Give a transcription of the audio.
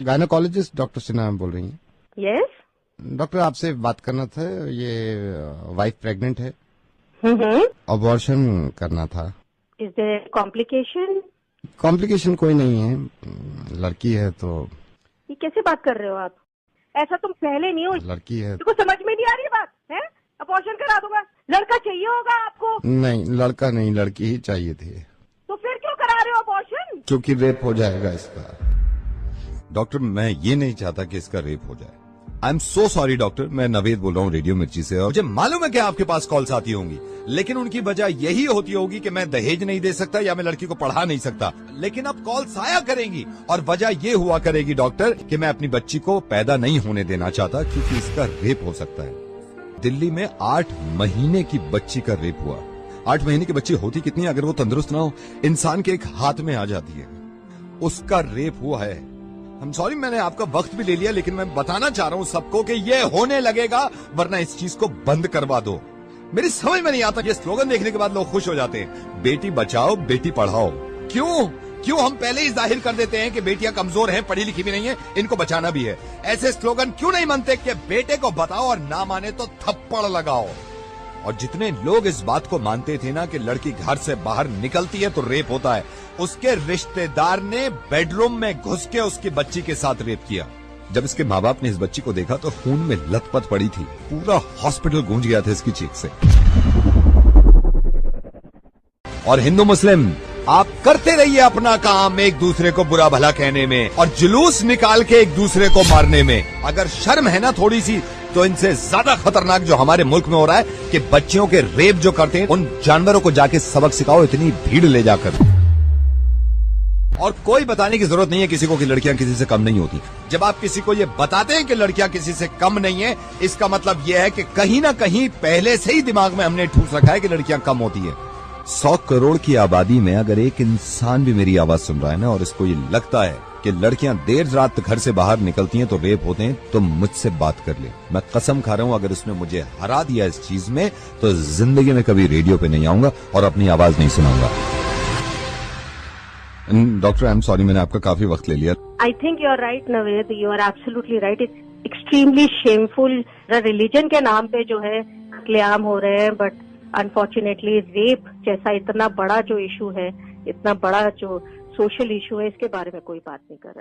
Gynaecologist doctor Sinha बोल रही हैं? यस। डॉक्टर आपसे बात करना था, ये वाइफ प्रेग्नेंट है, हम्म। अबॉर्शन करना था। Is there complication? कॉम्प्लिकेशन कोई नहीं है, लड़की है तो। ये कैसे बात कर रहे हो आप? ऐसा तुम पहले नहीं हो। लड़की है तुमको समझ में नहीं आ रही बात है? अबॉर्शन करा दूंगा। लड़का चाहिए होगा आपको? नहीं, लड़का नहीं, लड़की ही चाहिए थी। तो फिर क्यों करा रहे हो अबॉर्शन? क्योंकि रेप हो जाएगा इसका। डॉक्टर मैं ये नहीं चाहता कि इसका रेप हो जाए। I am so sorry doctor, मैं नवेद बोल रहा हूँ रेडियो मिर्ची से, और मुझे मालूम है कि आपके पास कॉल्स आती होंगी, लेकिन उनकी वजह यही होती होगी कि मैं दहेज नहीं दे सकता या मैं लड़की को पढ़ा नहीं सकता। लेकिन अब कॉल्स आया करेंगी और वजह ये हुआ करेगी डॉक्टर कि मैं अपनी बच्ची को पैदा नहीं होने देना चाहता क्योंकि इसका रेप हो सकता है। दिल्ली में 8 महीने की बच्ची का रेप हुआ। 8 महीने की बच्ची होती कितनी अगर वो तंदुरुस्त ना हो, इंसान के एक हाथ में आ जाती है। उसका रेप हुआ है। I'm सॉरी मैंने आपका वक्त भी ले लिया, लेकिन मैं बताना चाह रहा हूँ सबको कि ये होने लगेगा, वरना इस चीज को बंद करवा दो। मेरी समझ में नहीं आता, ये स्लोगन देखने के बाद लोग खुश हो जाते हैं, बेटी बचाओ बेटी पढ़ाओ। क्यों हम पहले ही जाहिर कर देते हैं कि बेटियां कमजोर हैं, पढ़ी लिखी भी नहीं है, इनको बचाना भी है। ऐसे स्लोगन क्यों नहीं बनते कि बेटे को बताओ और ना माने तो थप्पड़ लगाओ। और जितने लोग इस बात को मानते थे ना कि लड़की घर से बाहर निकलती है तो रेप होता है, उसके रिश्तेदार ने बेडरूम में घुस के उसकी बच्ची के साथ रेप किया। जब इसके माँ बाप ने इस बच्ची को देखा तो खून में लथपथ पड़ी थी, पूरा हॉस्पिटल गूंज गया था इसकी चीख से। और हिंदू मुस्लिम आप करते रहिए अपना काम एक दूसरे को बुरा भला कहने में और जुलूस निकाल के एक दूसरे को मारने में। अगर शर्म है ना थोड़ी सी, तो इनसे ज्यादा खतरनाक जो हमारे मुल्क में हो रहा है कि बच्चियों के रेप जो करते हैं, उन जानवरों को जाके सबक सिखाओ, इतनी भीड़ ले जाकर। और कोई बताने की जरूरत नहीं है किसी को कि लड़कियां किसी से कम नहीं होती। जब आप किसी को ये बताते हैं कि लड़कियां किसी से कम नहीं है, इसका मतलब यह है कि कहीं ना कहीं पहले से ही दिमाग में हमने ठूस रखा है कि लड़कियां कम होती है। 100 करोड़ की आबादी में अगर एक इंसान भी मेरी आवाज सुन रहा है ना, और इसको ये लगता है कि लड़कियां देर रात घर से बाहर निकलती हैं तो रेप होते हैं, तो मुझसे बात कर ले। मैं कसम खा रहा हूं, अगर उसने मुझे हरा दिया इस चीज में तो जिंदगी में कभी रेडियो पे नहीं आऊंगा और अपनी आवाज नहीं सुनाऊंगा। डॉक्टर आई एम सॉरी, मैंने आपका काफी वक्त ले लिया। I think you are right Naved, you are absolutely right. It's extremely shameful religion के नाम पे जो है कत्लेआम हो रहे हैं, बट अनफॉर्चुनेटली रेप जैसा इतना बड़ा जो इशू है, इतना बड़ा जो सोशल इशू है, इसके बारे में कोई बात नहीं कर रहा है।